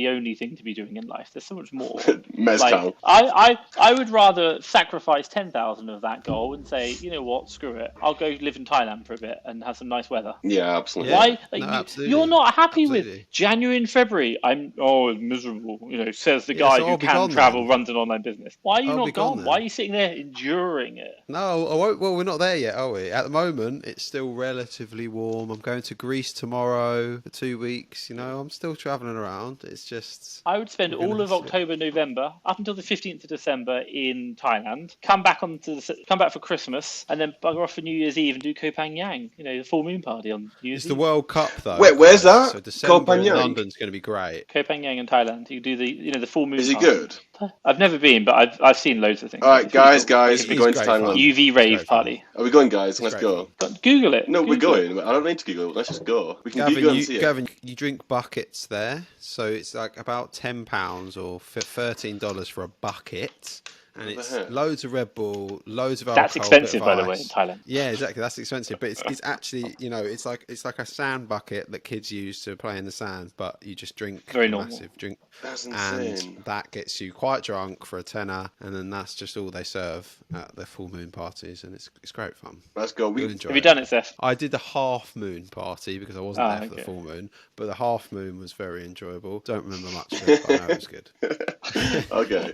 only thing to be doing in life. There's so much more. Mezcal. Like, I would rather sacrifice 10,000 of that goal and say, you know what, screw it. I'll go live in Thailand for a bit and have some nice weather. Yeah, absolutely. Why? Absolutely. You're not happy happy Absolutely. with January and February. It's miserable. Says the Yeah, guy so who I'll be can gone travel, then. runs an online business. Why are you I'll be not gone gone? Why are then. you sitting there enduring it? No, I won't. Well, we're not there yet, are we? At the moment, it's still relatively warm. I'm going to Greece tomorrow for 2 weeks. I'm still travelling around. It's just. I would spend We're gonna all of see. October, November, up until the 15th of December in Thailand. Come back for Christmas, and then bugger off for New Year's Eve and do Koh Phangan. The full moon party on New Year's It's Eve. the World Cup, though. Wait, where's guys. that? So December in Koh Phangan? London's going to be great. Koh Phangan in Thailand. You do the full moon. Is it party. good? I've never been, but I've seen loads of things. All right, It's really guys, cool. we're It's going to great fun. Thailand. UV It's rave great fun. party. Are we going, guys? It's Let's great go. Google it. No, we're Google it. going. I don't need to Google it. Let's just go. We can Google and see it. Gavin, you drink buckets there, so it's like about £10 or $13 for a bucket, and What it's the heck? loads of Red Bull, loads of alcohol. That's expensive, bit of by the way, in ice. Thailand. Yeah, exactly. That's expensive, but it's actually it's like a sand bucket that kids use to play in the sand, but you just drink Very a normal. massive drink, That's and insane. that gets you quite drunk for a tenner, and then that's just all they serve at their full moon parties, and it's great fun. Let's go. You'll enjoy Have you it. done it, Seth? I did the half moon party because I wasn't there for the okay. full moon, but the half moon was very enjoyable. Don't remember much of it, but I know it was good. Okay,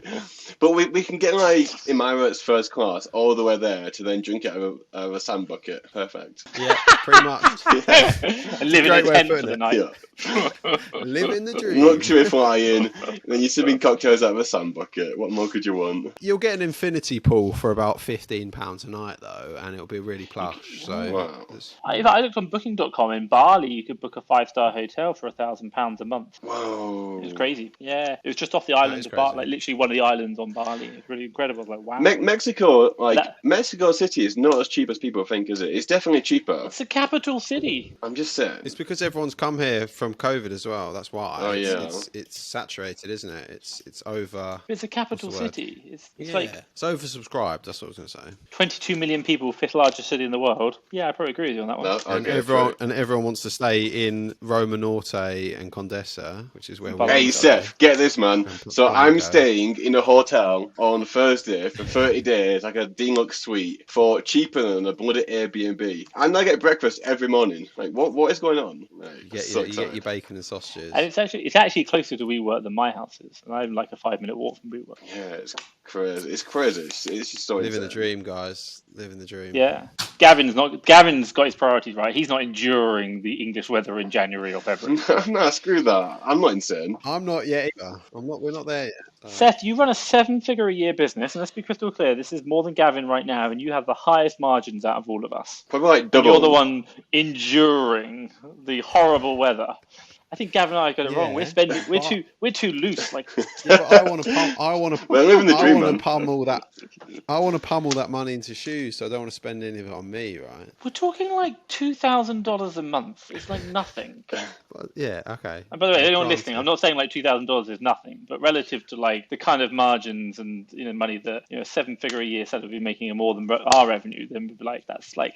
but we can get like Emirates first class all the way there to then drink it out of a sand bucket. Perfect. Yeah, pretty much. And live in Great a way of tent for putting the it. night. Yeah. Living the dream. Luxury flying, then you're sipping cocktails out of a sand bucket. What more could you want? You'll get an infinity pool for about £15 a night, though, and it'll be really plush. So Wow. it's- I looked on Booking.com in Bali. You could book a 5-star hotel for £1,000 a month. Whoa. It was crazy. Yeah, it was just off the island is of Bali, crazy. like literally one of the islands on Bali. It's really incredible. I was like, wow. Mexico, That- Mexico City is not as cheap as people think, is it? It's definitely cheaper. It's the capital city. I'm just saying. it's because everyone's come here from COVID as well. That's why. Oh, yeah. It's saturated, isn't it? It's over. It's a capital What's the word? city. It's Yeah, like it's oversubscribed. That's what I was going to say. 22 million people, fifth largest city in the world. Yeah, I probably agree with you on that one. No, And okay, everyone wants to stay in Roma Norte and Condessa, which is where we Hey, go. Seth, get this, man. So Blanco. I'm staying in a hotel on Thursday for 30 days, like a deluxe suite, for cheaper than a bloody Airbnb. And I get breakfast every morning. Like, what is going on? Like, You get, so you get excited. your bacon and sausages. And it's actually closer to WeWork than my house is. And I'm like a 5-minute walk from WeWork. Yeah, it's crazy. It's crazy. It's just so Living the insane. dream, guys. Living the dream. Yeah. Gavin's got his priorities right. He's not enduring the English weather in January or February. No, screw that. I'm not insane. I'm not yet either. We're not there yet. So. Seth, you run a 7-figure-a-year business, and let's be crystal clear, this is more than Gavin right now, and you have the highest margins out of all of us. Probably like And double. you're the one enduring the horrible weather. I think Gavin and I got it wrong. Yeah. We're too loose. Like Yeah, but I want to. We're living the dream, I want man. to pummel that. I want to pummel that money into shoes, so I don't want to spend any of it on me, right? we're talking like $2,000 a month. It's like nothing. But, yeah, okay. And by the way, anyone Granted. listening, I'm not saying like $2,000 is nothing, but relative to like the kind of margins and money that a 7-figure-a-year seller would be making more than our revenue, then we'd be like that's like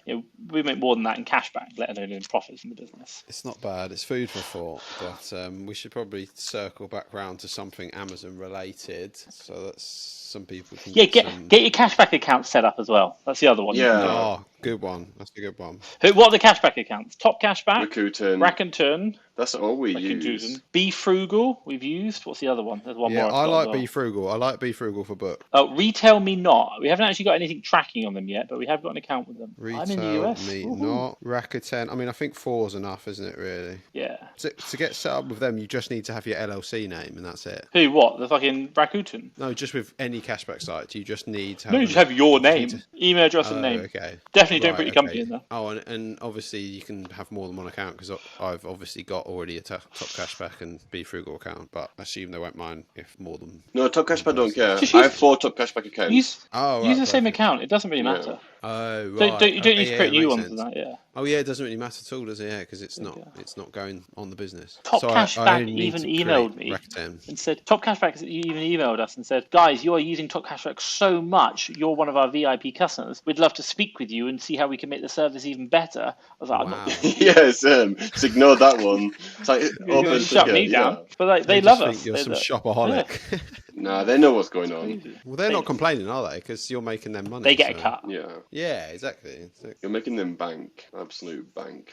we make more than that in cash back, let alone in profits in the business. It's not bad. It's food for thought, but we should probably circle back round to something Amazon related, so that some people can Yeah, some... get your cashback account set up as well. That's the other one. Yeah. Oh, good one. That's a good one. What are the cashback accounts? Top Cashback, Rakuten. Rakuten, That's all we use. Be Frugal. We've used. What's the other one? There's one Yeah, more. I've I got like as well. Be Frugal. I like Be Frugal for book. Retail Me Not. We haven't actually got anything tracking on them yet, but we have got an account with them. Retail I'm in the US. Me Woohoo. Not. Rakuten. I mean, I think 4's enough, isn't it, really? Yeah. To get set up with them, you just need to have your LLC name, and that's it. Who? What? The fucking Rakuten? No, just with any cashback site, you just need to have... No, you just have your name, to- email address, and Oh, name. okay. Definitely don't Right, put your company okay. in there. Oh, and obviously you can have more than one account because I've obviously got already a Top Cashback and Be Frugal account, but I assume they won't mind if more than... No, Top Cashback don't care. Just I use- have 4 Top Cashback accounts. Use Oh, use right, the same perfect. account. It doesn't really Yeah. matter. Oh, right. You don't need to Okay, create yeah, new makes ones sense. and that. Yeah. Oh yeah, it doesn't really matter at all, does it? Yeah, because it's not going on the business. Top So I Cashback only need even to emailed create me Rakuten. and said, Top Cashback even emailed us and said, guys, you are using Top Cashback so much. You're one of our VIP customers. We'd love to speak with you and see how we can make the service even better. I was like, I'm Wow. not Yes, just ignore that one. It's like You're open gonna shut me ticket, down. yeah. But like, they just love think us. You're They some love- shopaholic. Nah, they know what's going on. Well, they're not complaining, are they? Because you're making them money. They get a so- cut. Yeah, Yeah, exactly. you're making them bank, absolute bank.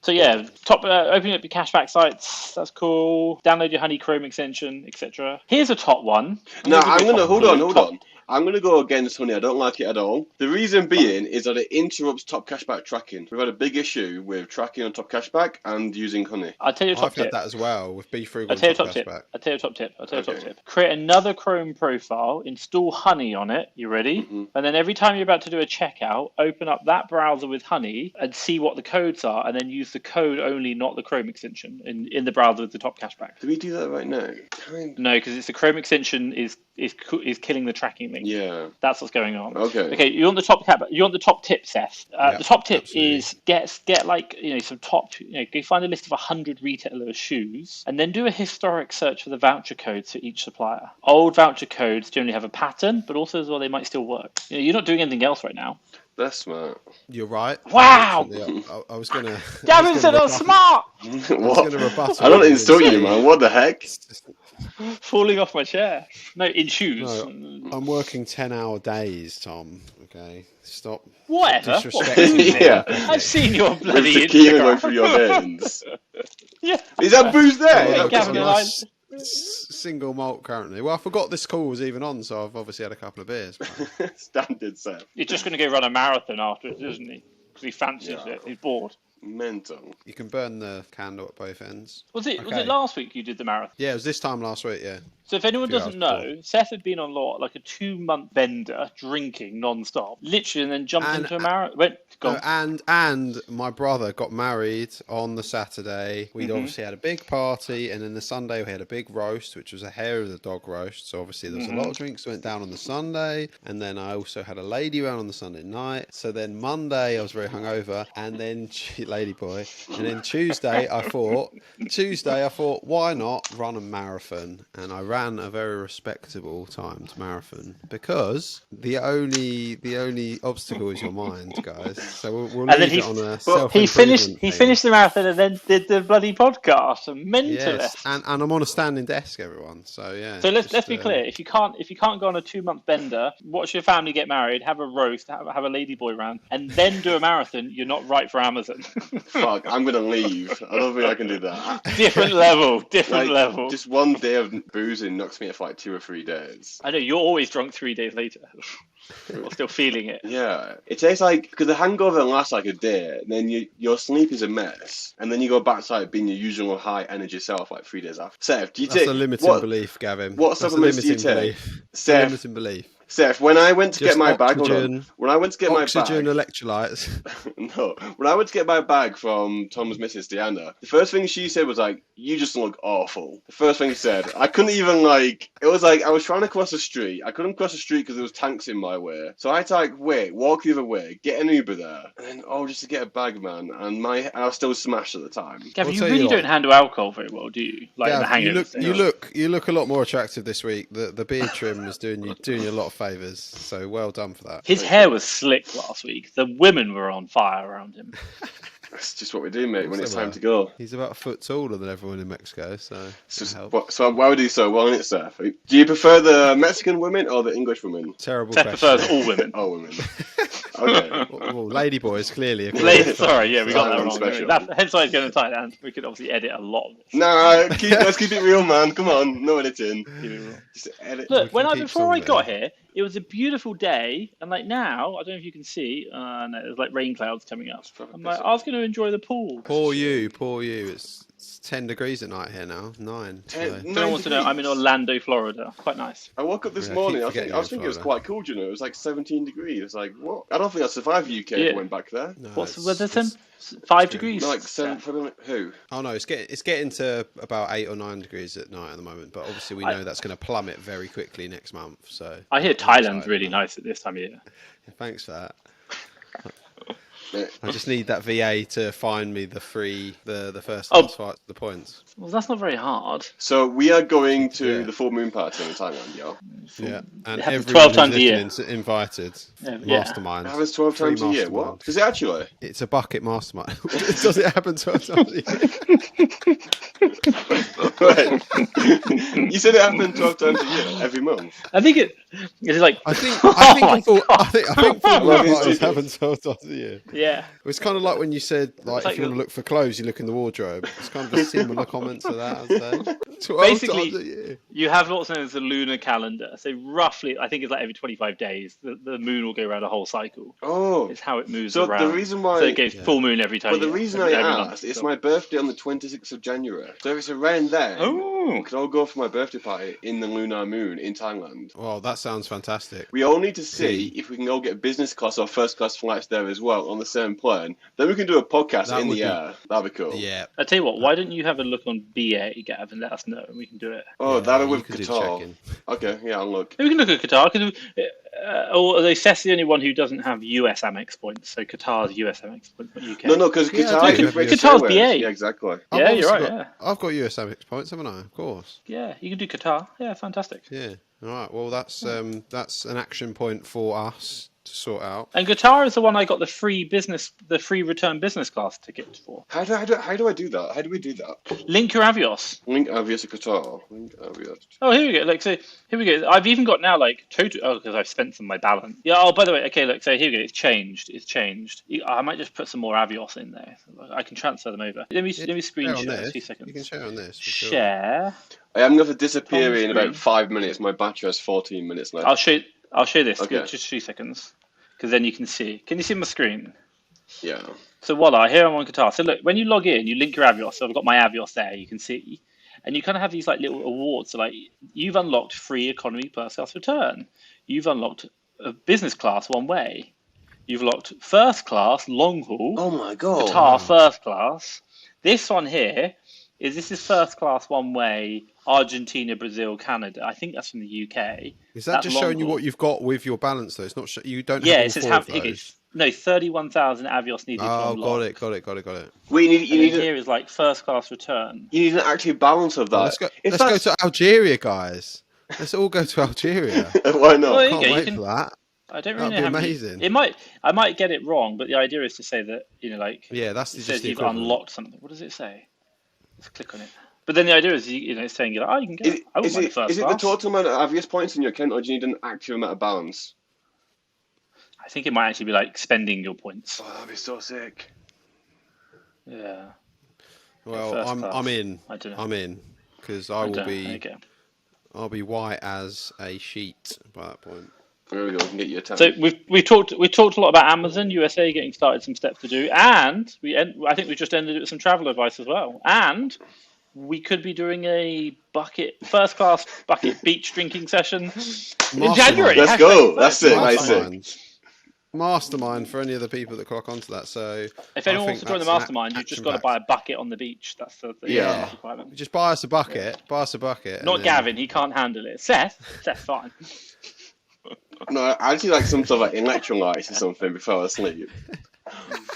So yeah, opening up your cashback sites. That's cool. Download your Honey Chrome extension, etc. Here's a top one. No, give you I'm a gonna top hold two. on. Top- I'm gonna go against Honey. I don't like it at all. The reason being is that it interrupts top cashback tracking. We've had a big issue with tracking on top cashback and using Honey. I'll tell you a top I've had tip. that as well with Be Frugal I'll tell you a and top tip. Cashback. I'll tell you a top tip. I'll tell you a top Okay. tip. Create another Chrome profile, install Honey on it. You ready? Mhm. And then every time you're about to do a checkout, open up that browser with Honey and see what the codes are, and then use the code only, not the Chrome extension, in the browser with the top cashback. Do we do that right now? Kind. No, because it's the Chrome extension is killing the tracking link. Yeah. That's what's going on. Okay. Okay, you want the top cap? You want the top tip, Seth? Yeah, the top tip absolutely. is get like some top. Go find a list of 100 retailers' shoes, and then do a historic search for the voucher codes for each supplier. Old voucher codes generally have a pattern, but also as well they might still work. You're not doing anything else right now. That's smart. You're right. Wow! Actually, I was gonna. Gavin said I was smart. What? gonna rebut I don't it. insult you, man. What the heck? Falling off my chair. No, in shoes. No, I'm working 10-hour days, Tom. Okay, stop. Whatever. Disrespecting me. Yeah. I've seen your With bloody tequila going Instagram. through your veins. Yeah. Is that booze there? Yeah, Is that Gavin whiskey? and I- Single malt currently. Well, I forgot this call was even on, so I've obviously had a couple of beers. but- Standard set. He's just going to go run a marathon afterwards, isn't he? Because he fancies Yeah. it. He's bored. Mental. You can burn the candle at both ends. Was it Okay. last week you did the marathon? Yeah, it was this time last week. Yeah. So if anyone Few doesn't hours know, Seth had been on like a 2-month bender, drinking non-stop, literally, and then jumped And- into a marathon. No, and my brother got married on the Saturday. We'd obviously had a big party, and then the Sunday we had a big roast, which was a hair of the dog roast. So obviously there was a lot of drinks that went down on the Sunday, and then I also had a lady around on the Sunday night. So then Monday I was very hungover, and then lady boy, and then Tuesday I thought, why not run a marathon? And I ran a very respectable timed marathon because the only obstacle is your mind, guys. So we'll And then leave it on a he self-improvement thing. finished the marathon and then did the bloody podcast. A mentalist. Yes, and I'm on a standing desk, everyone. So yeah. So let's just, be clear. If you can't go on a 2-month bender, watch your family get married, have a roast, have a ladyboy round, and then do a marathon, you're not right for Amazon. Fuck, I'm gonna leave. I don't think I can do that. Different level. Different Like, level. just one day of boozing knocks me out for like 2 or 3 days. I know you're always drunk 3 days later. You're still feeling it. Yeah, it tastes like because the hangover lasts like a day, and then your sleep is a mess, and then you go back to like being your usual high energy self like 3 days after. Seth, do you That's take a limiting belief, Gavin. what That's a supplements do you limiting take? belief. Seth, Limiting belief. Seth, when I went to Just get my bag, hold on. oxygen- When I went to get my Oxygen, bag, electrolytes. no, when I went to get my bag from Tom's missus Deanna, the first thing she said was like, "You just look awful." The first thing she said, I couldn't even like. It was like I was trying to cross the street. I couldn't cross the street because there was tanks in my way. So I had to like walk the other way, get an Uber there, and then just to get a bag, man. And I was still smashed at the time. Gavin, I'll you tell you really what. don't handle alcohol very well, do you? Like in the Gav, hangover. you look a lot more attractive this week. The beard trim is doing you a lot of favours. So well done for that. His hair was slick last week. The women were on fire around him. That's just what we do, mate. When Also it's time well. to go. He's about a foot taller than everyone in Mexico, so It's just, help. so why would you so well in it, Seth? Do you prefer the Mexican women or the English women? Terrible Seth question. prefers all women. Oh, women. Okay. Well, ladyboys clearly. Sorry, yeah, we got that I'm wrong. special. Hence why it's going to tight end. We could obviously edit a lot of this. Nah, let's keep it real, man. Come on, no editing. Just edit. Look, can keep before I some got there. here, it was a beautiful day, and like now, I don't know if you can see. No, there's like rain clouds coming up. I'm like, I was going to enjoy the pool. Poor you. It's 10 degrees at night here now. 9. So. No one wants to know. I'm in Orlando, Florida. Quite nice. I woke up this Yeah, I morning. keep I forgetting was thinking it was you're quite cool. You know, it was like 17 degrees. It's like what? I don't think I'd survive the UK if Yeah. I went back there. No, What's the it's- weather, Tim? it's- 5 degrees. No, like 7 for who? Oh no, it's getting to about 8 or 9 degrees at night at the moment. But obviously we know that's going to plummet very quickly next month. So I hear I'm Thailand's excited, really man. nice at this time of year. Thanks for that. I just need that VA to find me the first Oh. class flights to the points. Well, that's not very hard. So we are going to Yeah. the full moon party in Thailand, yo. Yeah, and It happens everyone 12 times a who's year. listening is invited. Yeah. Mastermind. It happens 12 Free times a year. What? mastermind. Does it actually? It's a bucket mastermind. Does it happen 12 times a year? Right. You said it happened 12 times a year, every month. I think it's like. I think Oh my full God. moon Well, parties it's- happen 12 times a year. Yeah. It's kind of like when you said, like, like if you want to look for clothes, you look in the wardrobe. It's kind of a similar comment to that, I'd say. 12 Basically- times a year. You have what's known as the lunar calendar. So roughly, I think it's like every 25 days, the moon will go around a whole cycle. Oh. It's how it moves So around. the reason why... So it goes full moon every time. But the reason I asked, it's my birthday on the 26th of January. So if it's around then, Oh. we can all go for my birthday party in the lunar moon in Thailand. Well, that sounds fantastic. We all need to see if we can all get business class or first class flights there as well on the same plane. Then we can do a podcast That in would the be- air. That'd be cool. Yeah. I tell you what, why don't you have a look on BA, Gav, and let us know, and we can do it. Oh, Yeah, that'll you with could do Qatar. check-in. Okay, yeah, I'll look. We can look at Qatar. Although Seth's the only one who doesn't have US Amex points, so Qatar's US Amex points, not UK. No, because Yeah, Qatar I do is have British Qatar's Airways. BA. Yeah, exactly. Yeah, I've you're obviously right, got- I've got US Amex points, haven't I? Of course. Yeah, you can do Qatar. Yeah, fantastic. Yeah. All right. Well, that's an action point for us to sort out. And Qatar is the one I got the free return business class ticket for. How do I do that? How do we do that? Link your Avios. Link Avios to Qatar. Link Avios. Oh, here we go. Like, so here we go. I've even got now like total. Oh, because I've spent some of my balance. Yeah. Oh, by the way, okay. Look, so here we go. It's changed. I might just put some more Avios in there. I can transfer them over. Let me screen Share on share. this. 2 seconds. You can share on this. For sure. Share. I am going to disappear Tom in about screen. 5 minutes. My battery has 14 minutes left. I'll show this. Okay. Just 2 seconds, because then you can see. Can you see my screen? Yeah. So voila, here I'm on Qatar. So look, when you log in, you link your Avios. So I've got my Avios there. You can see, and you kind of have these like little awards. So like you've unlocked free economy first class return. You've unlocked a business class one way. You've unlocked first class long haul. Oh my god. Qatar first class. This one here this is first class one way. Argentina, Brazil, Canada. I think that's from the UK. Is that That's just showing you long-haul. what you've got with your balance, though? It's not. You don't Yeah, have it all says four how of it those. is. No, 31,000 Avios needed to Oh, unlock. got it. Wait, you And need, then here is like first class return. you need an actual balance of that. Well, let's go. If Let's go that's- to Algeria, guys. Let's all go to Algeria. Why not? Oh, yeah. Can't you wait can- for that. I don't really That'd know be how many. amazing. I might get it wrong, but the idea is to say that like Yeah, that's it just says the you've equivalent. unlocked something. What does it say? Let's click on it. But then the idea is it's saying you're like, oh, you can get. I wouldn't mind first Is it the class. total amount of Avios points in your account, or do you need an actual amount of balance? I think it might actually be like spending your points. Oh, that'd be so sick. Yeah. Well, First I'm class. in. I don't know. I'm in because I will There be. you go. I'll be white as a sheet by that point. There we go. We can get you a 10. So we talked a lot about Amazon USA getting started, some steps to do, and I think we just ended it with some travel advice as well. And we could be doing a first class bucket beach drinking session in January. Let's go. That's it. Nice it. Mastermind for any of the people that clock onto that. So If anyone wants to join the mastermind, you've just got to buy action a bucket on the beach. That's the Yeah. requirement. packed. Just buy us a bucket. Buy us a bucket. Not and then- Gavin, he can't handle it. Seth's fine. No, I actually like some sort of like electrolytes or something before I sleep.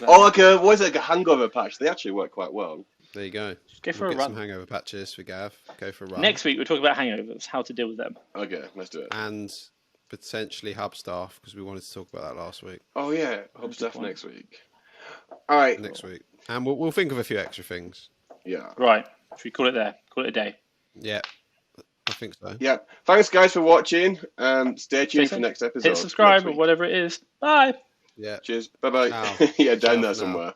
Or like a hangover patch. They actually work quite well. There you go. Go for We'll a get some run. hangover patches for Gav. Go for a run. Next week we're talking about hangovers, how to deal with them. Okay, let's do it. And potentially hub staff because we wanted to talk about that last week. Oh yeah, hub Good stuff point. next week. All right. Next week, and we'll think of a few extra things. Yeah. Right. Should we call it there? Call it a day. Yeah, I think so. Yeah. Thanks guys for watching. Stay tuned Stay for next episode. Hit subscribe next or week. whatever it is. Bye. Yeah. Cheers. Bye bye. Ciao. Yeah, down Ciao there for now. somewhere.